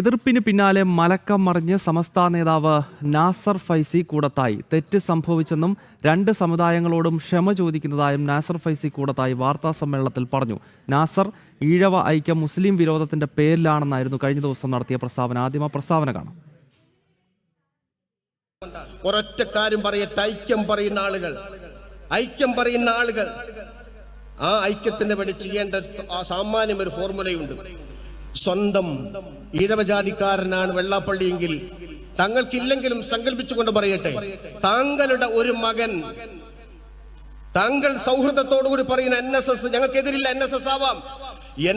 എതിർപ്പിന് പിന്നാലെ മലക്കം മറിഞ്ഞ് സമസ്ത നേതാവ് നാസർ ഫൈസി കൂടത്തായി തെറ്റ് സംഭവിച്ചെന്നും രണ്ട് സമുദായങ്ങളോടും ക്ഷമ ചോദിക്കുന്നതായും നാസർ ഫൈസി കൂടത്തായി വാർത്താ സമ്മേളനത്തിൽ പറഞ്ഞു. നാസർ ഈഴവ ഐക്യം മുസ്ലിം വിരോധത്തിന്റെ പേരിലാണെന്നായിരുന്നു കഴിഞ്ഞ ദിവസം നടത്തിയ പ്രസ്താവന. ആദ്യം ആ പ്രസ്താവന കാണാം. ഒരൊറ്റ കാര്യം പറയട്ടെ, ഐക്യം പറയുന്ന ആളുകൾ ആ ഐക്യത്തിന് വേണ്ടി ചെയ്യേണ്ട സാമാന്യം ഒരു ഫോർമുലയുണ്ട്. സ്വന്തം ഈഴവജാതിക്കാരനാണ് വെള്ളാപ്പള്ളിയെങ്കിൽ തങ്ങൾക്കില്ലെങ്കിലും സങ്കല്പിച്ചുകൊണ്ട് പറയട്ടെ, താങ്കളുടെ ഒരു മകൻ താങ്കൾ സൗഹൃദത്തോടുകൂടി പറയുന്ന NSS, ഞങ്ങൾക്കെതിരില്ല, NSS ആവാം,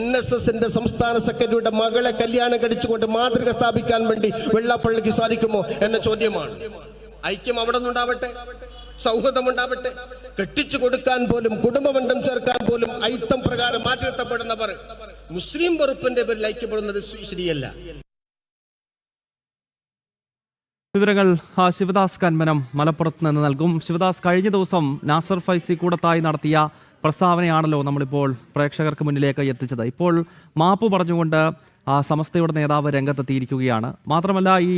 NSSന്റെ സംസ്ഥാന സെക്രട്ടറിയുടെ മകളെ കല്യാണം കഴിച്ചുകൊണ്ട് മാതൃക സ്ഥാപിക്കാൻ വേണ്ടി വെള്ളാപ്പള്ളിക്ക് സാധിക്കുമോ എന്ന ചോദ്യമാണ്. ഐക്യം അവിടെ നിന്നുണ്ടാവട്ടെ, സൗഹൃദമുണ്ടാവട്ടെ. കെട്ടിച്ചു കൊടുക്കാൻ പോലും, കുടുംബബന്ധം ചേർക്കാൻ പോലും ഐത്തം പ്രകാരം മാറ്റിനിർത്തപ്പെടുന്നവർ മുസ്ലിം വെറുപ്പിന്റെ പേരിൽ ഐക്യപ്പെടുന്നത് ശരിയല്ല. വിവരങ്ങൾ ശിവദാസ് കന്മനം മലപ്പുറത്ത് നിന്ന് നൽകും. ശിവദാസ്, കഴിഞ്ഞ ദിവസം നാസർ ഫൈസി കൂടത്തായി നടത്തിയ പ്രസ്താവനയാണല്ലോ നമ്മളിപ്പോൾ പ്രേക്ഷകർക്ക് മുന്നിലേക്ക് എത്തിച്ചത്. ഇപ്പോൾ മാപ്പ് പറഞ്ഞുകൊണ്ട് സമസ്തയുടെ നേതാവ് രംഗത്തെത്തിയിരിക്കുകയാണ്. മാത്രമല്ല, ഈ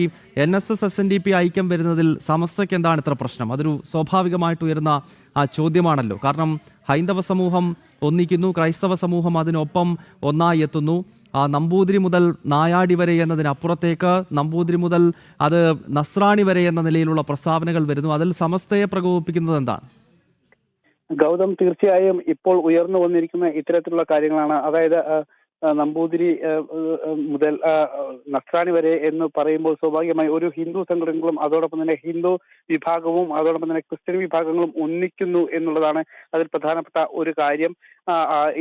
NSS SNDP ഐക്യം വരുന്നതിൽ സമസ്തയ്ക്ക് എന്താണ് ഇത്ര പ്രശ്നം? അതൊരു സ്വാഭാവികമായിട്ട് ഉയരുന്ന ചോദ്യമാണല്ലോ. കാരണം ഹൈന്ദവ സമൂഹം ഒന്നിക്കുന്നു, ക്രൈസ്തവ സമൂഹം അതിനൊപ്പം ഒന്നായി എത്തുന്നു. നമ്പൂതിരി മുതൽ നായാടി വരെ എന്നതിനപ്പുറത്തേക്ക് നമ്പൂതിരി മുതൽ അത് നസ്രാണി വരെ എന്ന നിലയിലുള്ള പ്രസ്താവനകൾ വരുന്നു. അതിൽ സമസ്തയെ പ്രകോപിപ്പിക്കുന്നത് എന്താണ്? ഗൗതം, തീർച്ചയായും ഇപ്പോൾ ഉയർന്നു വന്നിരിക്കുന്ന ഇത്തരത്തിലുള്ള കാര്യങ്ങളാണ്. അതായത് നമ്പൂതിരി മുതൽ നസ്രാണി വരെ എന്ന് പറയുമ്പോൾ സ്വാഭാവികമായി ഒരു ഹിന്ദു സംഘടനകളും അതോടൊപ്പം തന്നെ ഹിന്ദു വിഭാഗവും അതോടൊപ്പം തന്നെ ക്രിസ്ത്യൻ വിഭാഗങ്ങളും ഒന്നിക്കുന്നു എന്നുള്ളതാണ് അതിൽ പ്രധാനപ്പെട്ട ഒരു കാര്യം.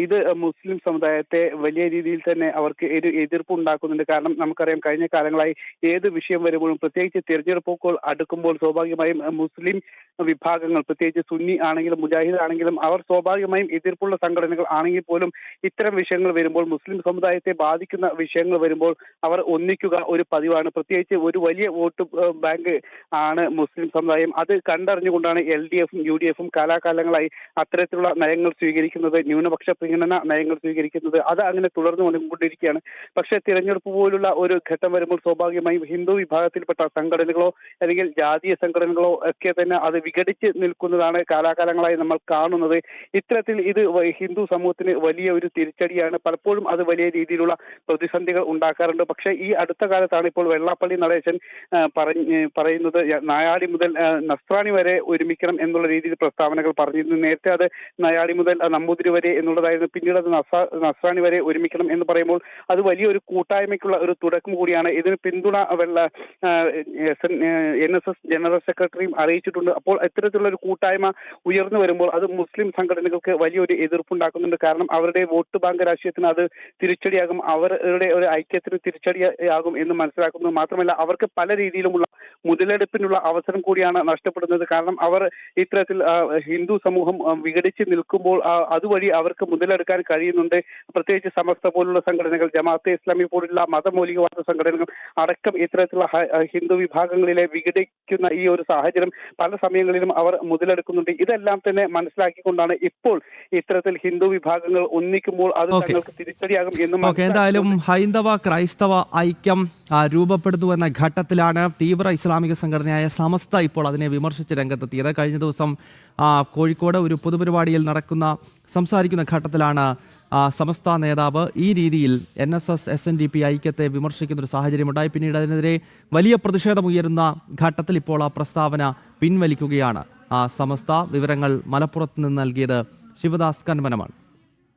ഇത് മുസ്ലിം സമുദായത്തെ വലിയ രീതിയിൽ തന്നെ അവർക്ക് എതിർപ്പ് ഉണ്ടാക്കുന്നുണ്ട്. കാരണം നമുക്കറിയാം, കഴിഞ്ഞ കാലങ്ങളായി ഏത് വിഷയം വരുമ്പോഴും, പ്രത്യേകിച്ച് തിരഞ്ഞെടുപ്പുകൾ അടുക്കുമ്പോൾ സ്വാഭാവികമായും മുസ്ലിം വിഭാഗങ്ങൾ, പ്രത്യേകിച്ച് സുന്നി ആണെങ്കിലും മുജാഹിദ് ആണെങ്കിലും, അവർ സ്വാഭാവികമായും എതിർപ്പുള്ള സംഘടനകൾ ആണെങ്കിൽ പോലും ഇത്തരം വിഷയങ്ങൾ വരുമ്പോൾ, മുസ്ലിം സമുദായത്തെ ബാധിക്കുന്ന വിഷയങ്ങൾ വരുമ്പോൾ അവർ ഒന്നിക്കുക ഒരു പതിവാണ്. പ്രത്യേകിച്ച് ഒരു വലിയ വോട്ട് ബാങ്ക് ആണ് മുസ്ലിം സമുദായം. അത് കണ്ടറിഞ്ഞുകൊണ്ടാണ് LDFും UDFും കാലാകാലങ്ങളായി അത്തരത്തിലുള്ള നയങ്ങൾ സ്വീകരിക്കുന്നത്, ന്യൂനപക്ഷ പ്രീണന നയങ്ങൾ സ്വീകരിക്കുന്നത്. അത് അങ്ങനെ തുടർന്നു കൊണ്ടിരിക്കുകയാണ്. പക്ഷേ തിരഞ്ഞെടുപ്പ് പോലുള്ള ഒരു ഘട്ടം വരുമ്പോൾ സ്വാഭാവികമായും ഹിന്ദു വിഭാഗത്തിൽപ്പെട്ട സംഘടനകളോ അല്ലെങ്കിൽ ജാതീയ സംഘടനകളോ ഒക്കെ തന്നെ അത് വിഘടിച്ച് നിൽക്കുന്നതാണ് കാലാകാലങ്ങളായി നമ്മൾ കാണുന്നത്. ഇത്തരത്തിൽ ഇത് ഹിന്ദു സമൂഹത്തിന് വലിയ ഒരു തിരിച്ചടിയാണ്. പലപ്പോഴും അത് വലിയ രീതിയിലുള്ള പ്രതിസന്ധികൾ ഉണ്ടാക്കാറുണ്ട്. പക്ഷേ ഈ അടുത്ത കാലത്താണ് ഇപ്പോൾ വെള്ളാപ്പള്ളി നടേശൻ പറയുന്നത് നായാടി മുതൽ നസ്രാണി വരെ ഒരുമിക്കണം എന്നുള്ള രീതിയിൽ പ്രസ്താവനകൾ പറഞ്ഞിരുന്നു. നേരത്തെ അത് നായാടി മുതൽ നമ്പൂതിരി വരെ എന്നുള്ളതായിരുന്നു. പിന്നീട് അത് നസ്രാണി വരെ ഒരുമിക്കണം എന്ന് പറയുമ്പോൾ അത് വലിയൊരു കൂട്ടായ്മയ്ക്കുള്ള ഒരു തുടക്കം കൂടിയാണ്. ഇതിന് പിന്തുണ NSS ജനറൽ സെക്രട്ടറിയും അറിയിച്ചിട്ടുണ്ട്. അപ്പോൾ ഇത്തരത്തിലുള്ള ഒരു കൂട്ടായ്മ ഉയർന്നു വരുമ്പോൾ അത് മുസ്ലിം സംഘടനകൾക്ക് വലിയൊരു എതിർപ്പുണ്ടാക്കുന്നുണ്ട്. കാരണം അവരുടെ വോട്ട് ബാങ്ക് രാഷ്ട്രീയത്തിന് അത് തിരിച്ചടിയാകും, അവരുടെ ഒരു ഐക്യത്തിന് തിരിച്ചടിയാകും എന്ന് മനസ്സിലാക്കുന്നു. മാത്രമല്ല, അവർക്ക് പല രീതിയിലുമുള്ള മുതലെടുപ്പിനുള്ള അവസരം കൂടിയാണ് നഷ്ടപ്പെടുന്നത്. കാരണം അവർ ഇത്തരത്തിൽ ഹിന്ദു സമൂഹം വിഘടിച്ച് നിൽക്കുമ്പോൾ അതുവഴി അവർക്ക് മുതലെടുക്കാൻ കഴിയുന്നുണ്ട്. പ്രത്യേകിച്ച് സമസ്ത പോലുള്ള സംഘടനകൾ, ജമാഅത്തെ ഇസ്ലാമി പോലുള്ള മതമൗലികവാദ സംഘടനകൾ അടക്കം ഇത്തരത്തിലുള്ള ഹിന്ദു വിഭാഗങ്ങളിലെ വിഘടിക്കുന്ന ഈ ഒരു സാഹചര്യം പല സമയങ്ങളിലും അവർ മുതലെടുക്കുന്നുണ്ട്. ഇതെല്ലാം തന്നെ മനസ്സിലാക്കിക്കൊണ്ടാണ് ഇപ്പോൾ ഇത്തരത്തിൽ ഹിന്ദു വിഭാഗങ്ങൾ ഒന്നിക്കുമ്പോൾ അത് തങ്ങൾക്ക് തിരിച്ചടിയാകും എന്നും. എന്തായാലും ഹൈന്ദവ ക്രൈസ്തവ ഐക്യം രൂപപ്പെടുന്നു എന്ന ഘട്ടത്തിലാണ് തീവ്ര ഇസ്ലാമിക സംഘടനയായ സമസ്ത ഇപ്പോൾ അതിനെ വിമർശിച്ച് രംഗത്തെത്തിയത്. കഴിഞ്ഞ ദിവസം കോഴിക്കോട് ഒരു പൊതുപരിപാടിയിൽ സംസാരിക്കുന്ന ഘട്ടത്തിലാണ് സമസ്ത നേതാവ് ഈ രീതിയിൽ NSS SNDP ഐക്യത്തെ വിമർശിക്കുന്നൊരു സാഹചര്യമുണ്ടായി. പിന്നീട് അതിനെതിരെ വലിയ പ്രതിഷേധമുയരുന്ന ഘട്ടത്തിൽ ഇപ്പോൾ ആ പ്രസ്താവന പിൻവലിക്കുകയാണ് സമസ്ത. വിവരങ്ങൾ മലപ്പുറത്ത് നിന്ന് നൽകിയത് ശിവദാസ് കന്മനമാണ്.